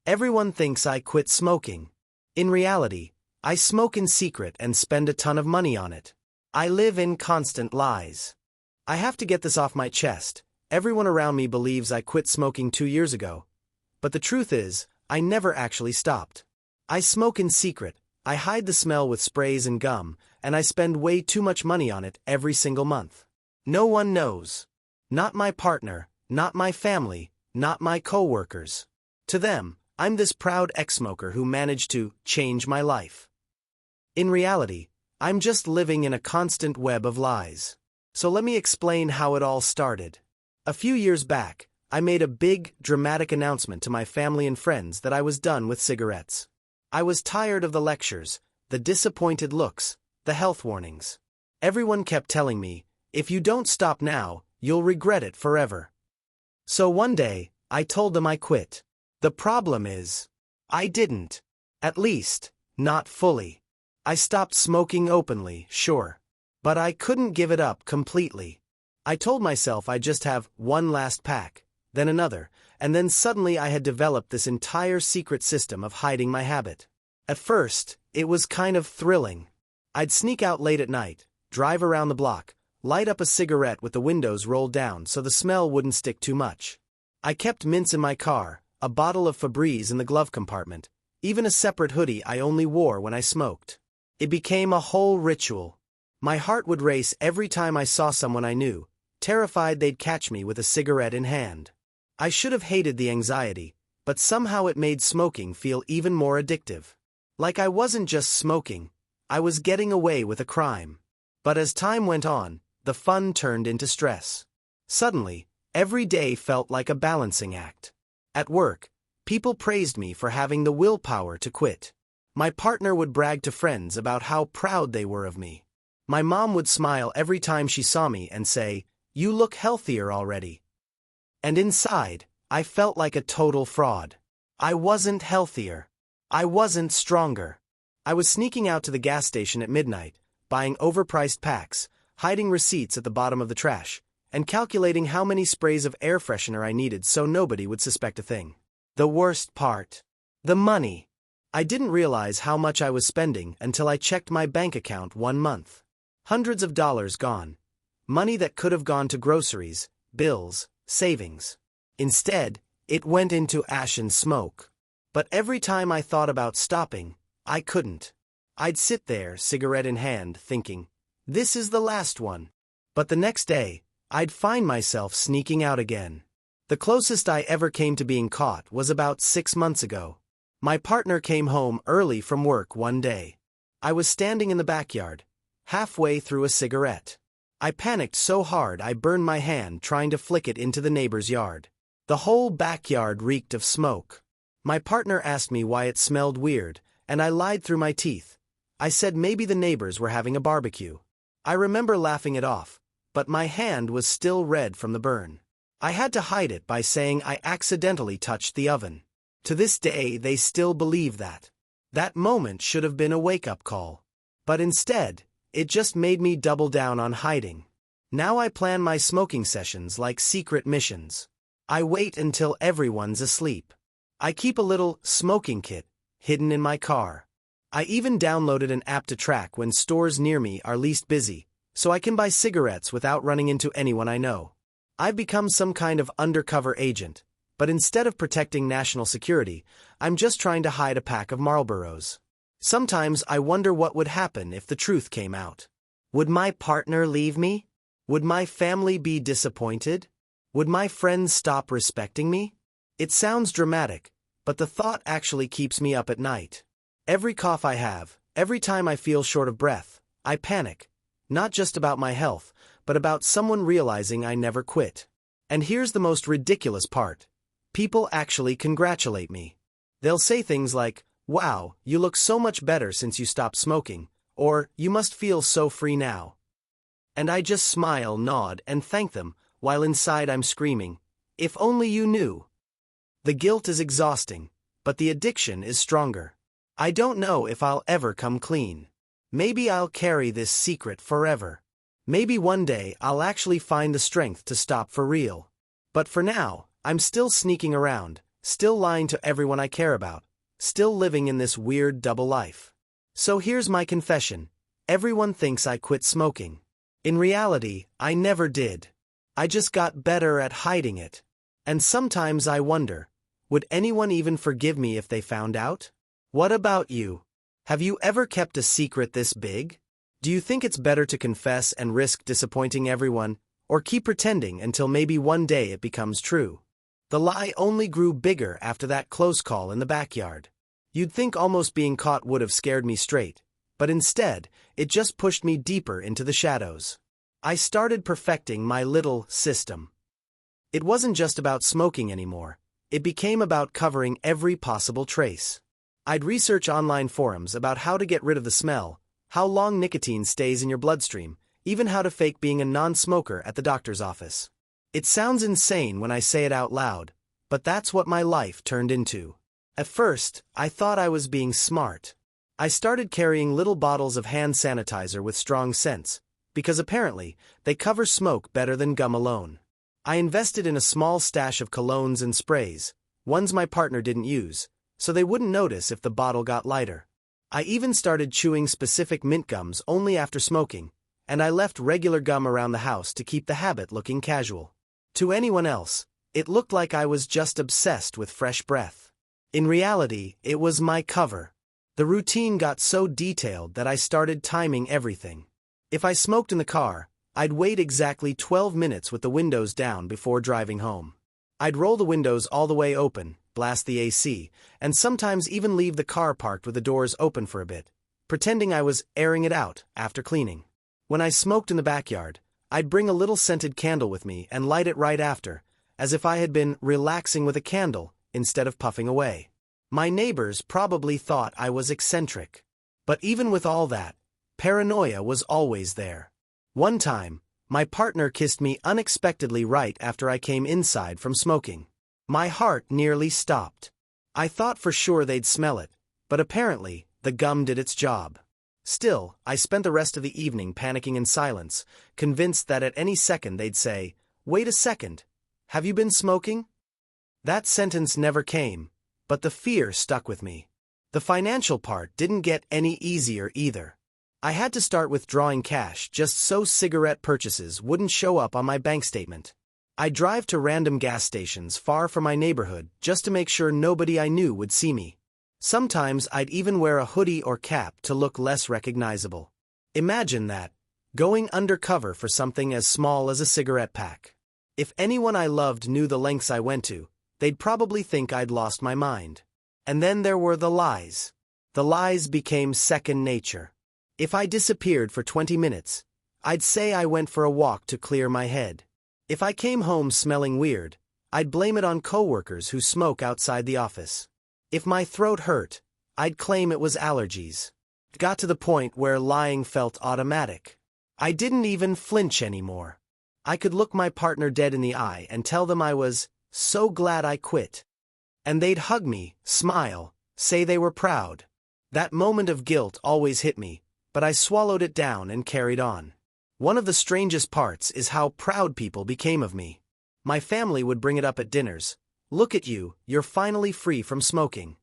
Everyone thinks I quit smoking. In reality, I smoke in secret and spend a ton of money on it. I live in constant lies. I have to get this off my chest. Everyone around me believes I quit smoking 2 years ago. But the truth is, I never actually stopped. I smoke in secret, I hide the smell with sprays and gum, and I spend way too much money on it every single month. No one knows. Not my partner, not my family, not my co-workers. To them, I'm this proud ex-smoker who managed to change my life. In reality, I'm just living in a constant web of lies. So let me explain how it all started. A few years back, I made a big, dramatic announcement to my family and friends that I was done with cigarettes. I was tired of the lectures, the disappointed looks, the health warnings. Everyone kept telling me, if you don't stop now, you'll regret it forever. So one day, I told them I quit. The problem is, I didn't. At least, not fully. I stopped smoking openly, sure. But I couldn't give it up completely. I told myself I'd just have one last pack, then another, and then suddenly I had developed this entire secret system of hiding my habit. At first, it was kind of thrilling. I'd sneak out late at night, drive around the block, light up a cigarette with the windows rolled down so the smell wouldn't stick too much. I kept mints in my car, a bottle of Febreze in the glove compartment, even a separate hoodie I only wore when I smoked. It became a whole ritual. My heart would race every time I saw someone I knew, terrified they'd catch me with a cigarette in hand. I should have hated the anxiety, but somehow it made smoking feel even more addictive. Like I wasn't just smoking, I was getting away with a crime. But as time went on, the fun turned into stress. Suddenly, every day felt like a balancing act. At work, people praised me for having the willpower to quit. My partner would brag to friends about how proud they were of me. My mom would smile every time she saw me and say, "You look healthier already." And inside, I felt like a total fraud. I wasn't healthier. I wasn't stronger. I was sneaking out to the gas station at midnight, buying overpriced packs, hiding receipts at the bottom of the trash, and calculating how many sprays of air freshener I needed so nobody would suspect a thing. The worst part. The money. I didn't realize how much I was spending until I checked my bank account one month. Hundreds of dollars gone. Money that could have gone to groceries, bills, savings. Instead, it went into ash and smoke. But every time I thought about stopping, I couldn't. I'd sit there, cigarette in hand, thinking, this is the last one. But the next day, I'd find myself sneaking out again. The closest I ever came to being caught was about 6 months ago. My partner came home early from work one day. I was standing in the backyard, halfway through a cigarette. I panicked so hard I burned my hand trying to flick it into the neighbor's yard. The whole backyard reeked of smoke. My partner asked me why it smelled weird, and I lied through my teeth. I said maybe the neighbors were having a barbecue. I remember laughing it off, but my hand was still red from the burn. I had to hide it by saying I accidentally touched the oven. To this day, they still believe that. That moment should have been a wake-up call. But instead, it just made me double down on hiding. Now I plan my smoking sessions like secret missions. I wait until everyone's asleep. I keep a little smoking kit hidden in my car. I even downloaded an app to track when stores near me are least busy, so I can buy cigarettes without running into anyone I know. I've become some kind of undercover agent, but instead of protecting national security, I'm just trying to hide a pack of Marlboros. Sometimes I wonder what would happen if the truth came out. Would my partner leave me? Would my family be disappointed? Would my friends stop respecting me? It sounds dramatic, but the thought actually keeps me up at night. Every cough I have, every time I feel short of breath, I panic. Not just about my health, but about someone realizing I never quit. And here's the most ridiculous part. People actually congratulate me. They'll say things like, "Wow, you look so much better since you stopped smoking," or "You must feel so free now." And I just smile, nod, and thank them, while inside I'm screaming, "If only you knew." The guilt is exhausting, but the addiction is stronger. I don't know if I'll ever come clean. Maybe I'll carry this secret forever. Maybe one day I'll actually find the strength to stop for real. But for now, I'm still sneaking around, still lying to everyone I care about, still living in this weird double life. So here's my confession. Everyone thinks I quit smoking. In reality, I never did. I just got better at hiding it. And sometimes I wonder, would anyone even forgive me if they found out? What about you? Have you ever kept a secret this big? Do you think it's better to confess and risk disappointing everyone, or keep pretending until maybe one day it becomes true? The lie only grew bigger after that close call in the backyard. You'd think almost being caught would have scared me straight, but instead, it just pushed me deeper into the shadows. I started perfecting my little system. It wasn't just about smoking anymore. It became about covering every possible trace. I'd research online forums about how to get rid of the smell, how long nicotine stays in your bloodstream, even how to fake being a non-smoker at the doctor's office. It sounds insane when I say it out loud, but that's what my life turned into. At first, I thought I was being smart. I started carrying little bottles of hand sanitizer with strong scents, because apparently, they cover smoke better than gum alone. I invested in a small stash of colognes and sprays, ones my partner didn't use, so they wouldn't notice if the bottle got lighter. I even started chewing specific mint gums only after smoking, and I left regular gum around the house to keep the habit looking casual. To anyone else, it looked like I was just obsessed with fresh breath. In reality, it was my cover. The routine got so detailed that I started timing everything. If I smoked in the car, I'd wait exactly 12 minutes with the windows down before driving home. I'd roll the windows all the way open, blast the AC, and sometimes even leave the car parked with the doors open for a bit, pretending I was airing it out after cleaning. When I smoked in the backyard, I'd bring a little scented candle with me and light it right after, as if I had been relaxing with a candle instead of puffing away. My neighbors probably thought I was eccentric. But even with all that, paranoia was always there. One time, my partner kissed me unexpectedly right after I came inside from smoking. My heart nearly stopped. I thought for sure they'd smell it, but apparently, the gum did its job. Still, I spent the rest of the evening panicking in silence, convinced that at any second they'd say, "Wait a second, have you been smoking?" That sentence never came, but the fear stuck with me. The financial part didn't get any easier either. I had to start withdrawing cash just so cigarette purchases wouldn't show up on my bank statement. I'd drive to random gas stations far from my neighborhood just to make sure nobody I knew would see me. Sometimes I'd even wear a hoodie or cap to look less recognizable. Imagine that, going undercover for something as small as a cigarette pack. If anyone I loved knew the lengths I went to, they'd probably think I'd lost my mind. And then there were the lies. The lies became second nature. If I disappeared for 20 minutes, I'd say I went for a walk to clear my head. If I came home smelling weird, I'd blame it on coworkers who smoke outside the office. If my throat hurt, I'd claim it was allergies. It got to the point where lying felt automatic. I didn't even flinch anymore. I could look my partner dead in the eye and tell them I was so glad I quit. And they'd hug me, smile, say they were proud. That moment of guilt always hit me, but I swallowed it down and carried on. One of the strangest parts is how proud people became of me. My family would bring it up at dinners. "Look at you, you're finally free from smoking."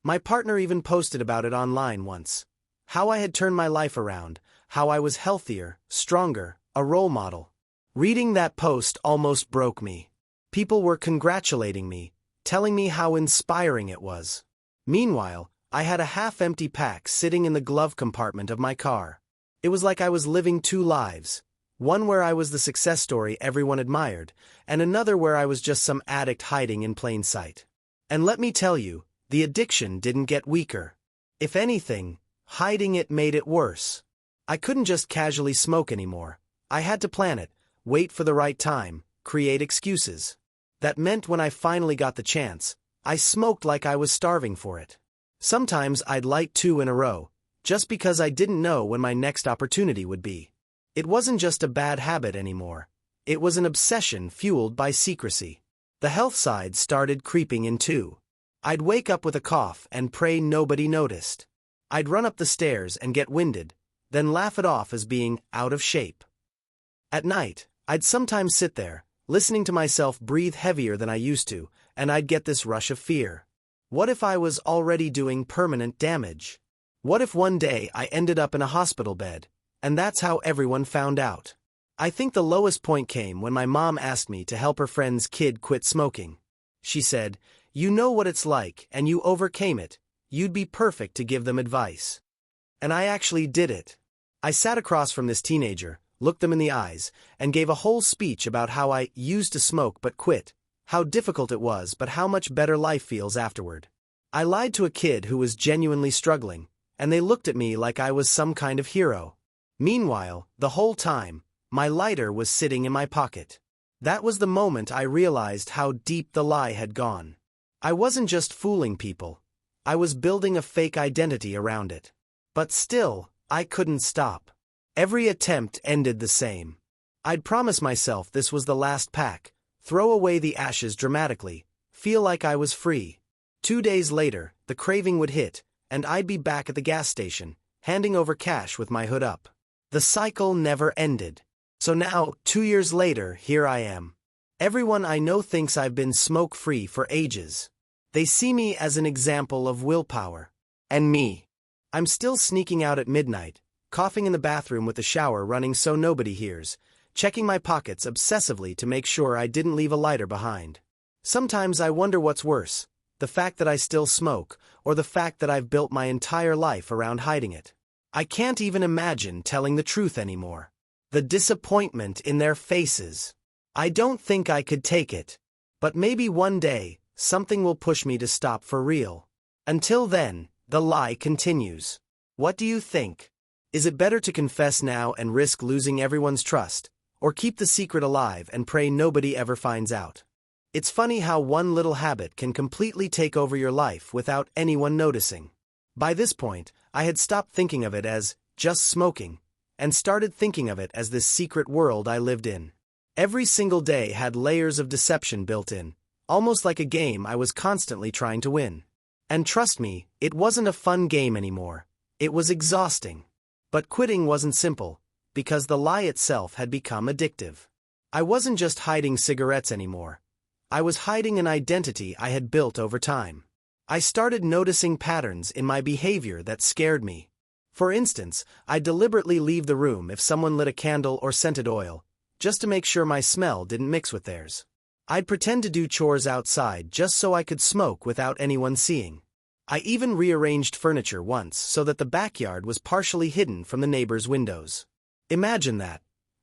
My partner even posted about it online once. How I had turned my life around, how I was healthier, stronger, a role model. Reading that post almost broke me. People were congratulating me, telling me how inspiring it was. Meanwhile, I had a half-empty pack sitting in the glove compartment of my car. It was like I was living two lives, one where I was the success story everyone admired, and another where I was just some addict hiding in plain sight. And let me tell you, the addiction didn't get weaker. If anything, hiding it made it worse. I couldn't just casually smoke anymore. I had to plan it, wait for the right time, create excuses. That meant when I finally got the chance, I smoked like I was starving for it. Sometimes I'd light 2 in a row, just because I didn't know when my next opportunity would be. It wasn't just a bad habit anymore. It was an obsession fueled by secrecy. The health side started creeping in too. I'd wake up with a cough and pray nobody noticed. I'd run up the stairs and get winded, then laugh it off as being out of shape. At night, I'd sometimes sit there, listening to myself breathe heavier than I used to, and I'd get this rush of fear. What if I was already doing permanent damage? What if one day I ended up in a hospital bed, and that's how everyone found out? I think the lowest point came when my mom asked me to help her friend's kid quit smoking. She said, "You know what it's like, and you overcame it. You'd be perfect to give them advice." And I actually did it. I sat across from this teenager, looked them in the eyes, and gave a whole speech about how I used to smoke but quit, how difficult it was but how much better life feels afterward. I lied to a kid who was genuinely struggling, and they looked at me like I was some kind of hero. Meanwhile, the whole time, my lighter was sitting in my pocket. That was the moment I realized how deep the lie had gone. I wasn't just fooling people. I was building a fake identity around it. But still, I couldn't stop. Every attempt ended the same. I'd promise myself this was the last pack, throw away the ashes dramatically, feel like I was free. 2 days later, the craving would hit, and I'd be back at the gas station, handing over cash with my hood up. The cycle never ended. So now, 2 years later, here I am. Everyone I know thinks I've been smoke-free for ages. They see me as an example of willpower. And me. I'm still sneaking out at midnight, coughing in the bathroom with the shower running so nobody hears, checking my pockets obsessively to make sure I didn't leave a lighter behind. Sometimes I wonder what's worse, the fact that I still smoke, or the fact that I've built my entire life around hiding it. I can't even imagine telling the truth anymore. The disappointment in their faces. I don't think I could take it. But maybe one day, something will push me to stop for real. Until then, the lie continues. What do you think? Is it better to confess now and risk losing everyone's trust, or keep the secret alive and pray nobody ever finds out? It's funny how one little habit can completely take over your life without anyone noticing. By this point, I had stopped thinking of it as just smoking, and started thinking of it as this secret world I lived in. Every single day had layers of deception built in, almost like a game I was constantly trying to win. And trust me, it wasn't a fun game anymore. It was exhausting. But quitting wasn't simple, because the lie itself had become addictive. I wasn't just hiding cigarettes anymore. I was hiding an identity I had built over time. I started noticing patterns in my behavior that scared me. For instance, I'd deliberately leave the room if someone lit a candle or scented oil, just to make sure my smell didn't mix with theirs. I'd pretend to do chores outside just so I could smoke without anyone seeing. I even rearranged furniture once so that the backyard was partially hidden from the neighbors' windows. Imagine that.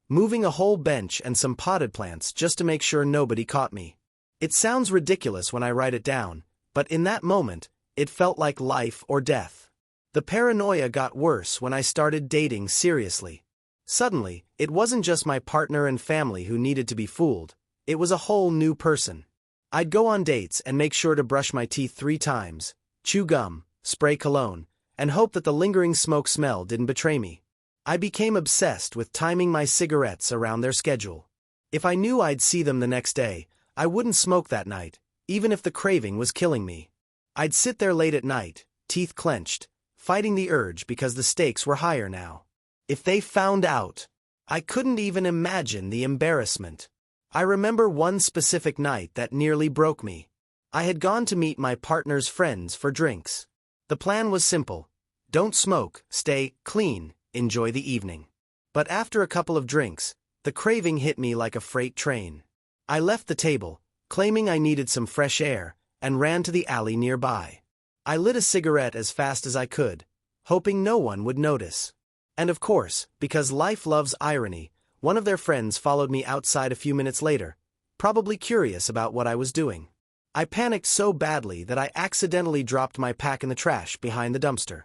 Moving a whole bench and some potted plants just to make sure nobody caught me. It sounds ridiculous when I write it down, but in that moment, it felt like life or death. The paranoia got worse when I started dating seriously. Suddenly, it wasn't just my partner and family who needed to be fooled. It was a whole new person. I'd go on dates and make sure to brush my teeth 3 times, chew gum, spray cologne, and hope that the lingering smoke smell didn't betray me. I became obsessed with timing my cigarettes around their schedule. If I knew I'd see them the next day, I wouldn't smoke that night, even if the craving was killing me. I'd sit there late at night, teeth clenched, fighting the urge because the stakes were higher now. If they found out, I couldn't even imagine the embarrassment. I remember one specific night that nearly broke me. I had gone to meet my partner's friends for drinks. The plan was simple. Don't smoke, stay clean, enjoy the evening. But after a couple of drinks, the craving hit me like a freight train. I left the table, claiming I needed some fresh air, and ran to the alley nearby. I lit a cigarette as fast as I could, hoping no one would notice. And of course, because life loves irony, one of their friends followed me outside a few minutes later, probably curious about what I was doing. I panicked so badly that I accidentally dropped my pack in the trash behind the dumpster.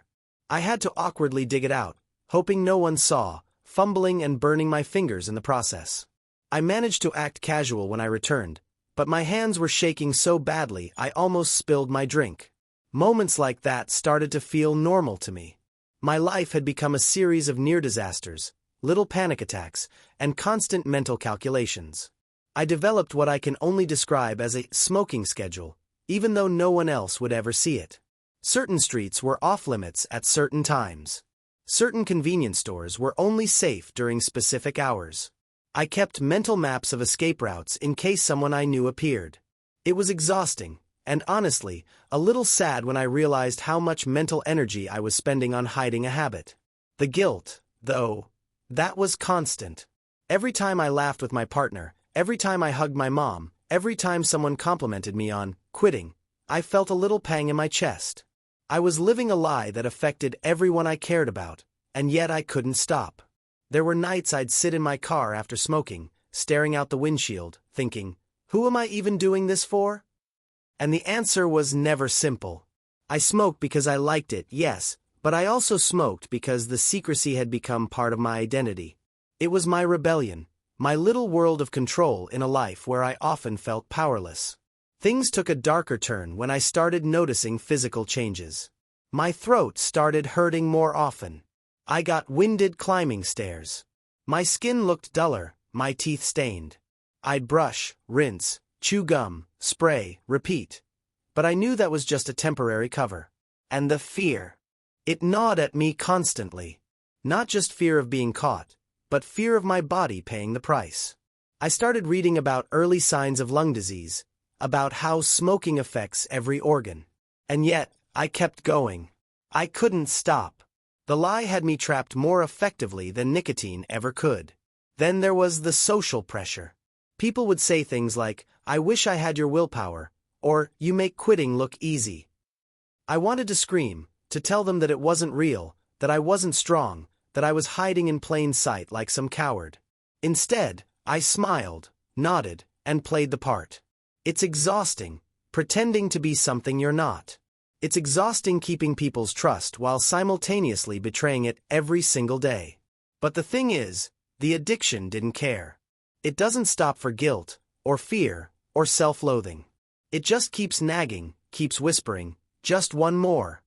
I had to awkwardly dig it out, hoping no one saw, fumbling and burning my fingers in the process. I managed to act casual when I returned, but my hands were shaking so badly I almost spilled my drink. Moments like that started to feel normal to me. My life had become a series of near disasters, little panic attacks, and constant mental calculations. I developed what I can only describe as a smoking schedule, even though no one else would ever see it. Certain streets were off-limits at certain times. Certain convenience stores were only safe during specific hours. I kept mental maps of escape routes in case someone I knew appeared. It was exhausting, and honestly, a little sad when I realized how much mental energy I was spending on hiding a habit. The guilt, though, that was constant. Every time I laughed with my partner, every time I hugged my mom, every time someone complimented me on quitting, I felt a little pang in my chest. I was living a lie that affected everyone I cared about, and yet I couldn't stop. There were nights I'd sit in my car after smoking, staring out the windshield, thinking, who am I even doing this for? And the answer was never simple. I smoked because I liked it, yes, but I also smoked because the secrecy had become part of my identity. It was my rebellion, my little world of control in a life where I often felt powerless. Things took a darker turn when I started noticing physical changes. My throat started hurting more often. I got winded climbing stairs. My skin looked duller, my teeth stained. I'd brush, rinse, chew gum, spray, repeat. But I knew that was just a temporary cover. And the fear. It gnawed at me constantly. Not just fear of being caught, but fear of my body paying the price. I started reading about early signs of lung disease, about how smoking affects every organ. And yet, I kept going. I couldn't stop. The lie had me trapped more effectively than nicotine ever could. Then there was the social pressure. People would say things like, I wish I had your willpower, or, you make quitting look easy. I wanted to scream, to tell them that it wasn't real, that I wasn't strong, that I was hiding in plain sight like some coward. Instead, I smiled, nodded, and played the part. It's exhausting, pretending to be something you're not. It's exhausting keeping people's trust while simultaneously betraying it every single day. But the thing is, the addiction didn't care. It doesn't stop for guilt, or fear, or self-loathing. It just keeps nagging, keeps whispering, just one more.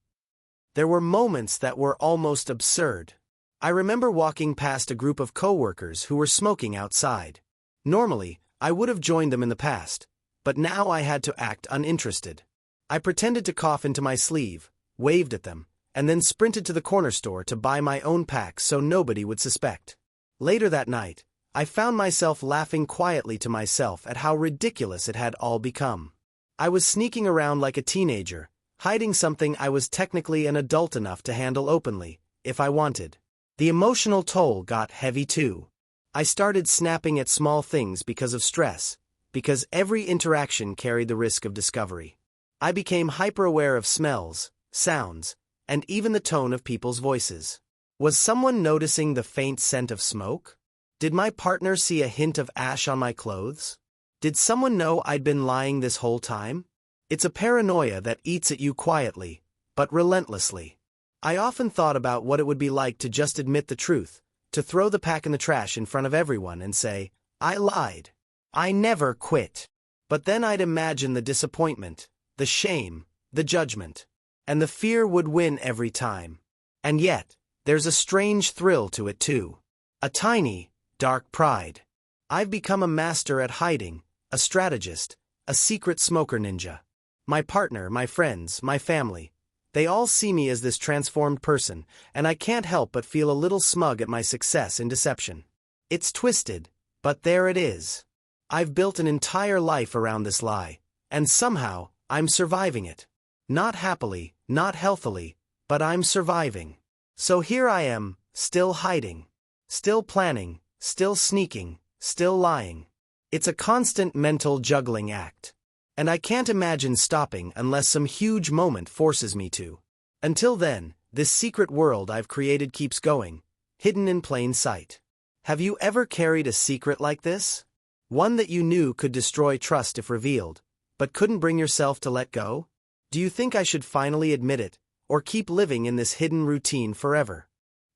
There were moments that were almost absurd. I remember walking past a group of coworkers who were smoking outside. Normally, I would have joined them in the past, but now I had to act uninterested. I pretended to cough into my sleeve, waved at them, and then sprinted to the corner store to buy my own pack so nobody would suspect. Later that night, I found myself laughing quietly to myself at how ridiculous it had all become. I was sneaking around like a teenager, hiding something I was technically an adult enough to handle openly, if I wanted. The emotional toll got heavy too. I started snapping at small things because of stress, because every interaction carried the risk of discovery. I became hyper-aware of smells, sounds, and even the tone of people's voices. Was someone noticing the faint scent of smoke? Did my partner see a hint of ash on my clothes? Did someone know I'd been lying this whole time? It's a paranoia that eats at you quietly, but relentlessly. I often thought about what it would be like to just admit the truth, to throw the pack in the trash in front of everyone and say, I lied. I never quit. But then I'd imagine the disappointment, the shame, the judgment. And the fear would win every time. And yet, there's a strange thrill to it too. A tiny, dark pride. I've become a master at hiding, a strategist, a secret smoker ninja. My partner, my friends, my family, they all see me as this transformed person, and I can't help but feel a little smug at my success in deception. It's twisted, but there it is. I've built an entire life around this lie, and somehow, I'm surviving it. Not happily, not healthily, but I'm surviving. So here I am, still hiding, still planning, still sneaking, still lying. It's a constant mental juggling act. And I can't imagine stopping unless some huge moment forces me to. Until then, this secret world I've created keeps going, hidden in plain sight. Have you ever carried a secret like this? One that you knew could destroy trust if revealed, but couldn't bring yourself to let go? Do you think I should finally admit it, or keep living in this hidden routine forever?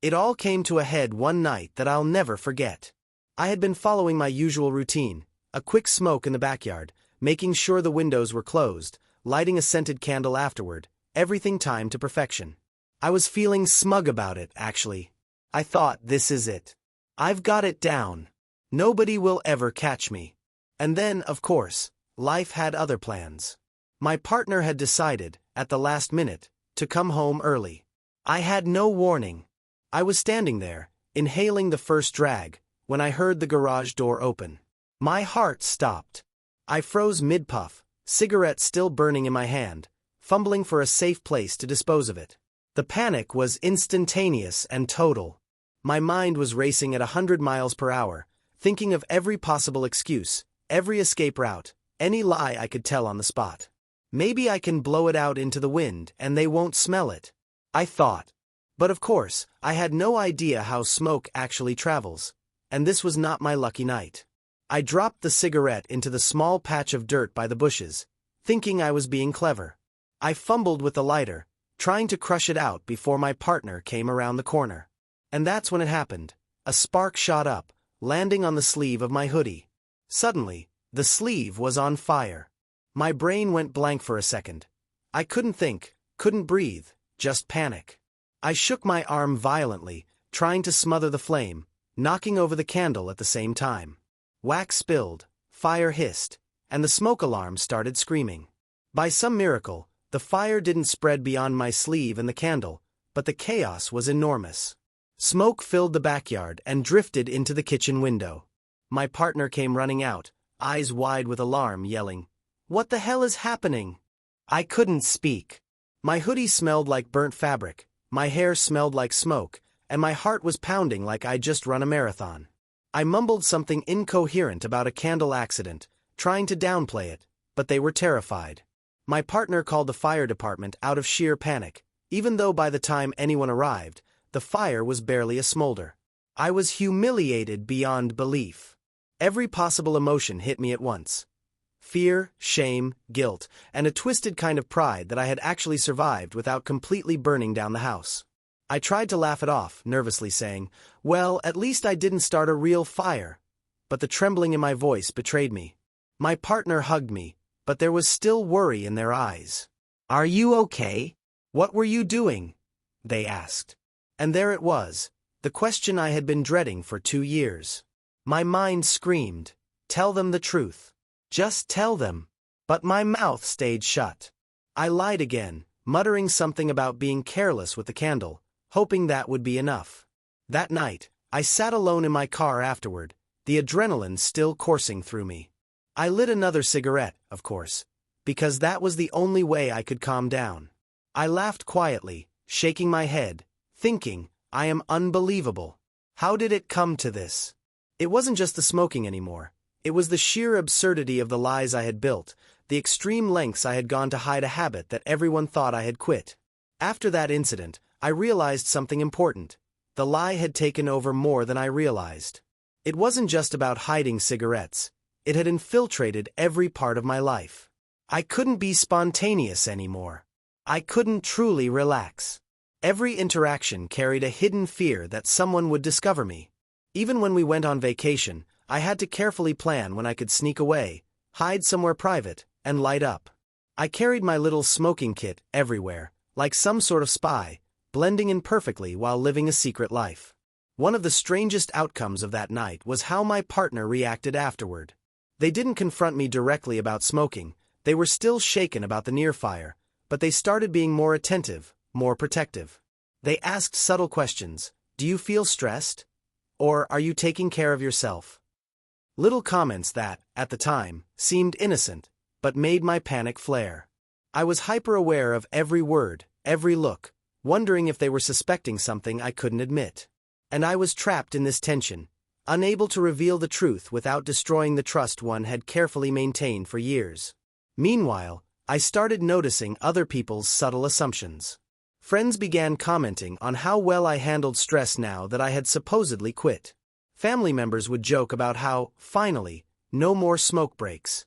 It all came to a head one night that I'll never forget. I had been following my usual routine, a quick smoke in the backyard, making sure the windows were closed, lighting a scented candle afterward, everything timed to perfection. I was feeling smug about it, actually. I thought, this is it. I've got it down. Nobody will ever catch me. And then, of course, life had other plans. My partner had decided, at the last minute, to come home early. I had no warning. I was standing there, inhaling the first drag, when I heard the garage door open. My heart stopped. I froze mid-puff, cigarette still burning in my hand, fumbling for a safe place to dispose of it. The panic was instantaneous and total. My mind was racing at 100 miles per hour, thinking of every possible excuse, every escape route, any lie I could tell on the spot. Maybe I can blow it out into the wind and they won't smell it, I thought. But of course, I had no idea how smoke actually travels, and this was not my lucky night. I dropped the cigarette into the small patch of dirt by the bushes, thinking I was being clever. I fumbled with the lighter, trying to crush it out before my partner came around the corner. And that's when it happened. A spark shot up, landing on the sleeve of my hoodie. Suddenly, the sleeve was on fire. My brain went blank for a second. I couldn't think, couldn't breathe, just panic. I shook my arm violently, trying to smother the flame, knocking over the candle at the same time. Wax spilled, fire hissed, and the smoke alarm started screaming. By some miracle, the fire didn't spread beyond my sleeve and the candle, but the chaos was enormous. Smoke filled the backyard and drifted into the kitchen window. My partner came running out, eyes wide with alarm, yelling, "What the hell is happening?" I couldn't speak. My hoodie smelled like burnt fabric, my hair smelled like smoke, and my heart was pounding like I'd just run a marathon. I mumbled something incoherent about a candle accident, trying to downplay it, but they were terrified. My partner called the fire department out of sheer panic, even though by the time anyone arrived, the fire was barely a smolder. I was humiliated beyond belief. Every possible emotion hit me at once. Fear, shame, guilt, and a twisted kind of pride that I had actually survived without completely burning down the house. I tried to laugh it off, nervously saying, "Well, at least I didn't start a real fire." But the trembling in my voice betrayed me. My partner hugged me, but there was still worry in their eyes. "Are you okay? What were you doing?" they asked. And there it was, the question I had been dreading for 2 years. My mind screamed, "Tell them the truth. Just tell them." But my mouth stayed shut. I lied again, muttering something about being careless with the candle, hoping that would be enough. That night, I sat alone in my car afterward, the adrenaline still coursing through me. I lit another cigarette, of course, because that was the only way I could calm down. I laughed quietly, shaking my head, thinking, I am unbelievable. How did it come to this? It wasn't just the smoking anymore. It was the sheer absurdity of the lies I had built, the extreme lengths I had gone to hide a habit that everyone thought I had quit. After that incident, I realized something important. The lie had taken over more than I realized. It wasn't just about hiding cigarettes. It had infiltrated every part of my life. I couldn't be spontaneous anymore. I couldn't truly relax. Every interaction carried a hidden fear that someone would discover me. Even when we went on vacation, I had to carefully plan when I could sneak away, hide somewhere private, and light up. I carried my little smoking kit everywhere, like some sort of spy, blending in perfectly while living a secret life. One of the strangest outcomes of that night was how my partner reacted afterward. They didn't confront me directly about smoking, they were still shaken about the near fire, but they started being more attentive, more protective. They asked subtle questions. Do you feel stressed? Or are you taking care of yourself? Little comments that, at the time, seemed innocent, but made my panic flare. I was hyper-aware of every word, every look, wondering if they were suspecting something I couldn't admit. And I was trapped in this tension, unable to reveal the truth without destroying the trust one had carefully maintained for years. Meanwhile, I started noticing other people's subtle assumptions. Friends began commenting on how well I handled stress now that I had supposedly quit. Family members would joke about how, finally, no more smoke breaks.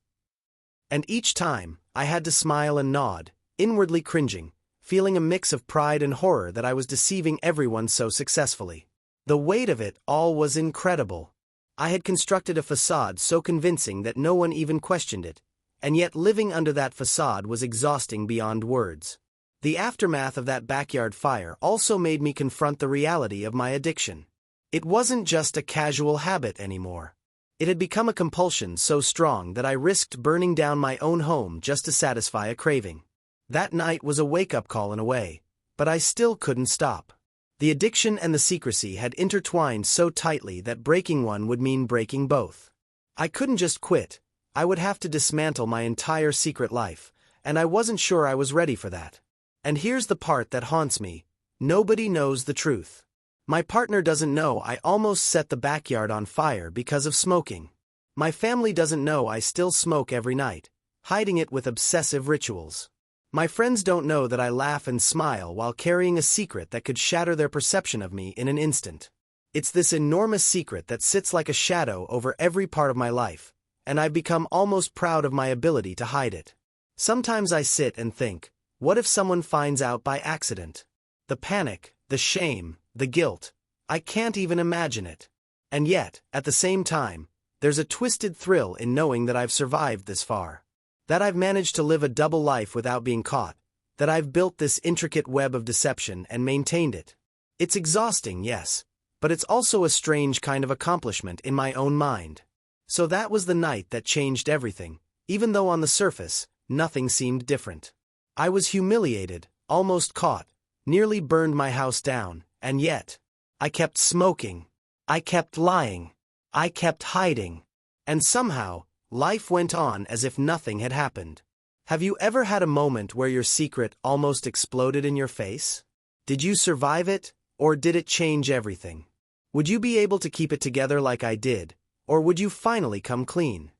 And each time, I had to smile and nod, inwardly cringing, feeling a mix of pride and horror that I was deceiving everyone so successfully. The weight of it all was incredible. I had constructed a facade so convincing that no one even questioned it, and yet living under that facade was exhausting beyond words. The aftermath of that backyard fire also made me confront the reality of my addiction. It wasn't just a casual habit anymore. It had become a compulsion so strong that I risked burning down my own home just to satisfy a craving. That night was a wake-up call in a way, but I still couldn't stop. The addiction and the secrecy had intertwined so tightly that breaking one would mean breaking both. I couldn't just quit, I would have to dismantle my entire secret life, and I wasn't sure I was ready for that. And here's the part that haunts me. Nobody knows the truth. My partner doesn't know I almost set the backyard on fire because of smoking. My family doesn't know I still smoke every night, hiding it with obsessive rituals. My friends don't know that I laugh and smile while carrying a secret that could shatter their perception of me in an instant. It's this enormous secret that sits like a shadow over every part of my life, and I've become almost proud of my ability to hide it. Sometimes I sit and think, what if someone finds out by accident? The panic, the shame, the guilt. I can't even imagine it. And yet, at the same time, there's a twisted thrill in knowing that I've survived this far. That I've managed to live a double life without being caught. That I've built this intricate web of deception and maintained it. It's exhausting, yes, but it's also a strange kind of accomplishment in my own mind. So that was the night that changed everything, even though on the surface, nothing seemed different. I was humiliated, almost caught, nearly burned my house down, and yet, I kept smoking. I kept lying. I kept hiding. And somehow, life went on as if nothing had happened. Have you ever had a moment where your secret almost exploded in your face? Did you survive it, or did it change everything? Would you be able to keep it together like I did, or would you finally come clean?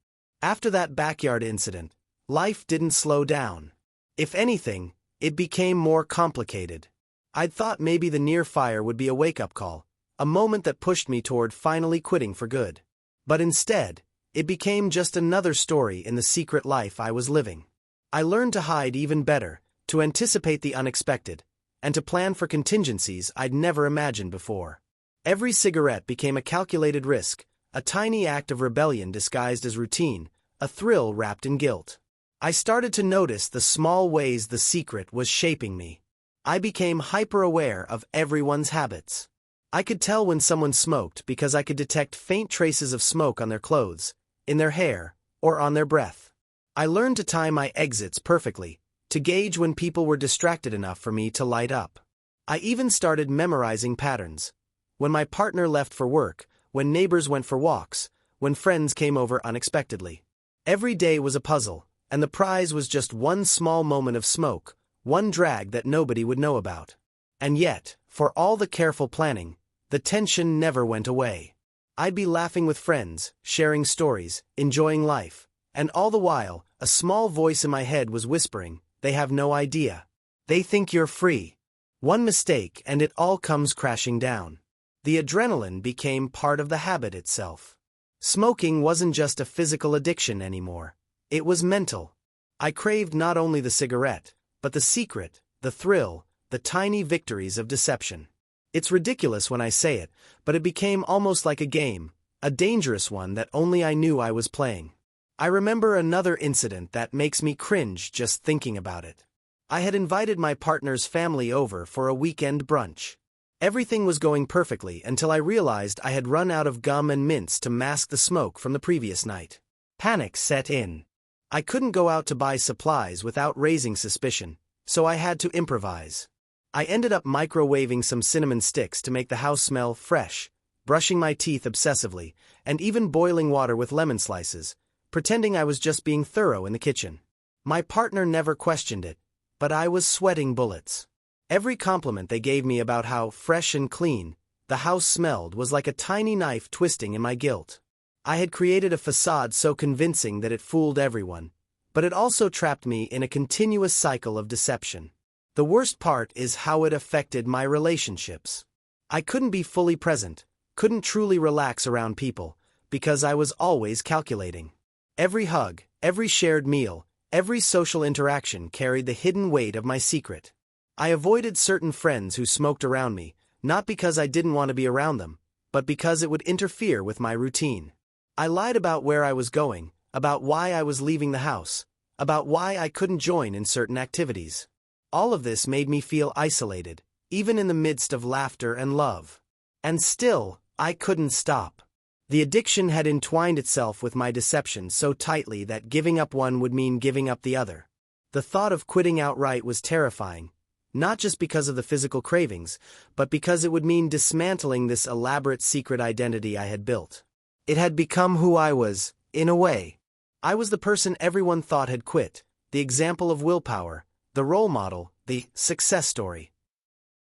After that backyard incident, life didn't slow down. If anything, it became more complicated. I'd thought maybe the near fire would be a wake-up call, a moment that pushed me toward finally quitting for good. But instead, it became just another story in the secret life I was living. I learned to hide even better, to anticipate the unexpected, and to plan for contingencies I'd never imagined before. Every cigarette became a calculated risk, a tiny act of rebellion disguised as routine, a thrill wrapped in guilt. I started to notice the small ways the secret was shaping me. I became hyper-aware of everyone's habits. I could tell when someone smoked because I could detect faint traces of smoke on their clothes, in their hair, or on their breath. I learned to time my exits perfectly, to gauge when people were distracted enough for me to light up. I even started memorizing patterns. When my partner left for work, when neighbors went for walks, when friends came over unexpectedly. Every day was a puzzle, and the prize was just one small moment of smoke, one drag that nobody would know about. And yet, for all the careful planning, the tension never went away. I'd be laughing with friends, sharing stories, enjoying life, and all the while, a small voice in my head was whispering, "They have no idea. They think you're free." One mistake and it all comes crashing down. The adrenaline became part of the habit itself. Smoking wasn't just a physical addiction anymore. It was mental. I craved not only the cigarette, but the secret, the thrill, the tiny victories of deception. It's ridiculous when I say it, but it became almost like a game, a dangerous one that only I knew I was playing. I remember another incident that makes me cringe just thinking about it. I had invited my partner's family over for a weekend brunch. Everything was going perfectly until I realized I had run out of gum and mints to mask the smoke from the previous night. Panic set in. I couldn't go out to buy supplies without raising suspicion, so I had to improvise. I ended up microwaving some cinnamon sticks to make the house smell fresh, brushing my teeth obsessively, and even boiling water with lemon slices, pretending I was just being thorough in the kitchen. My partner never questioned it, but I was sweating bullets. Every compliment they gave me about how fresh and clean the house smelled was like a tiny knife twisting in my guilt. I had created a facade so convincing that it fooled everyone, but it also trapped me in a continuous cycle of deception. The worst part is how it affected my relationships. I couldn't be fully present, couldn't truly relax around people, because I was always calculating. Every hug, every shared meal, every social interaction carried the hidden weight of my secret. I avoided certain friends who smoked around me, not because I didn't want to be around them, but because it would interfere with my routine. I lied about where I was going, about why I was leaving the house, about why I couldn't join in certain activities. All of this made me feel isolated, even in the midst of laughter and love. And still, I couldn't stop. The addiction had entwined itself with my deception so tightly that giving up one would mean giving up the other. The thought of quitting outright was terrifying, not just because of the physical cravings, but because it would mean dismantling this elaborate secret identity I had built. It had become who I was, in a way. I was the person everyone thought had quit, the example of willpower, the role model, the success story.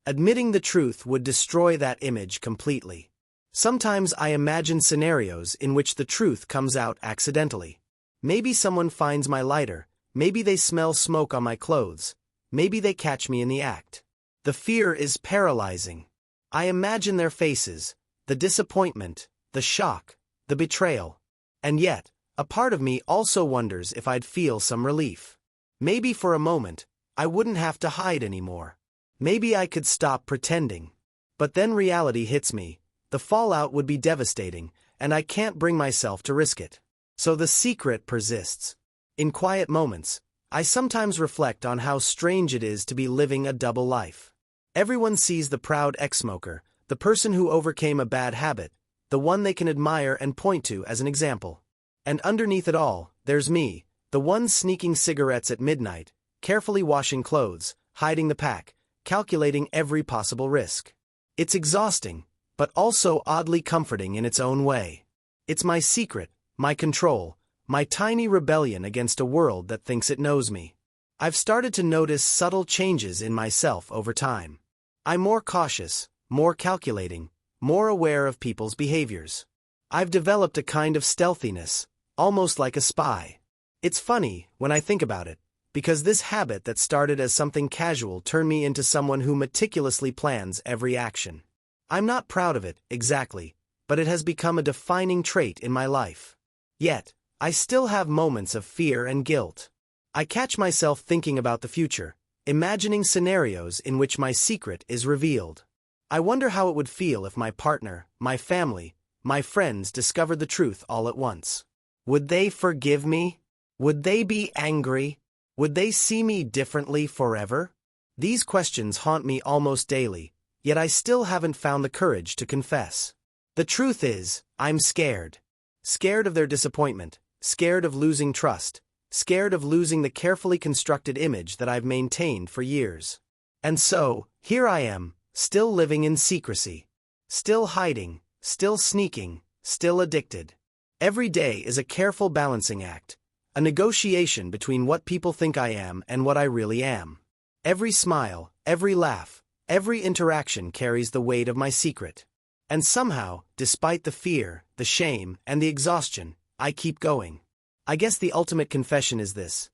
Admitting the truth would destroy that image completely. Sometimes I imagine scenarios in which the truth comes out accidentally. Maybe someone finds my lighter, maybe they smell smoke on my clothes, maybe they catch me in the act. The fear is paralyzing. I imagine their faces, the disappointment, the shock, the betrayal. And yet, a part of me also wonders if I'd feel some relief. Maybe for a moment, I wouldn't have to hide anymore. Maybe I could stop pretending. But then reality hits me. The fallout would be devastating, and I can't bring myself to risk it. So the secret persists. In quiet moments, I sometimes reflect on how strange it is to be living a double life. Everyone sees the proud ex-smoker, the person who overcame a bad habit, the one they can admire and point to as an example. And underneath it all, there's me, the one sneaking cigarettes at midnight, carefully washing clothes, hiding the pack, calculating every possible risk. It's exhausting, but also oddly comforting in its own way. It's my secret, my control, my tiny rebellion against a world that thinks it knows me. I've started to notice subtle changes in myself over time. I'm more cautious, more calculating, more aware of people's behaviors. I've developed a kind of stealthiness, almost like a spy. It's funny, when I think about it, because this habit that started as something casual turned me into someone who meticulously plans every action. I'm not proud of it, exactly, but it has become a defining trait in my life. Yet, I still have moments of fear and guilt. I catch myself thinking about the future, imagining scenarios in which my secret is revealed. I wonder how it would feel if my partner, my family, my friends discovered the truth all at once. Would they forgive me? Would they be angry? Would they see me differently forever? These questions haunt me almost daily, yet I still haven't found the courage to confess. The truth is, I'm scared. Scared of their disappointment, scared of losing trust, scared of losing the carefully constructed image that I've maintained for years. And so, here I am, still living in secrecy. Still hiding, still sneaking, still addicted. Every day is a careful balancing act, a negotiation between what people think I am and what I really am. Every smile, every laugh, every interaction carries the weight of my secret. And somehow, despite the fear, the shame, and the exhaustion, I keep going. I guess the ultimate confession is this.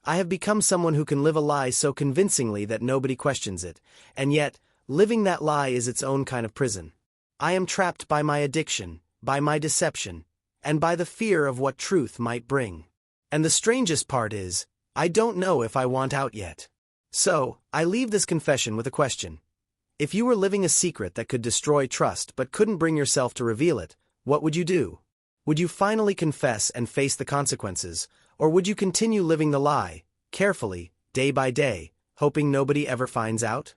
I have become someone who can live a lie so convincingly that nobody questions it, and yet, living that lie is its own kind of prison. I am trapped by my addiction, by my deception, and by the fear of what truth might bring. And the strangest part is, I don't know if I want out yet. So, I leave this confession with a question. If you were living a secret that could destroy trust but couldn't bring yourself to reveal it, what would you do? Would you finally confess and face the consequences, or would you continue living the lie, carefully, day by day, hoping nobody ever finds out?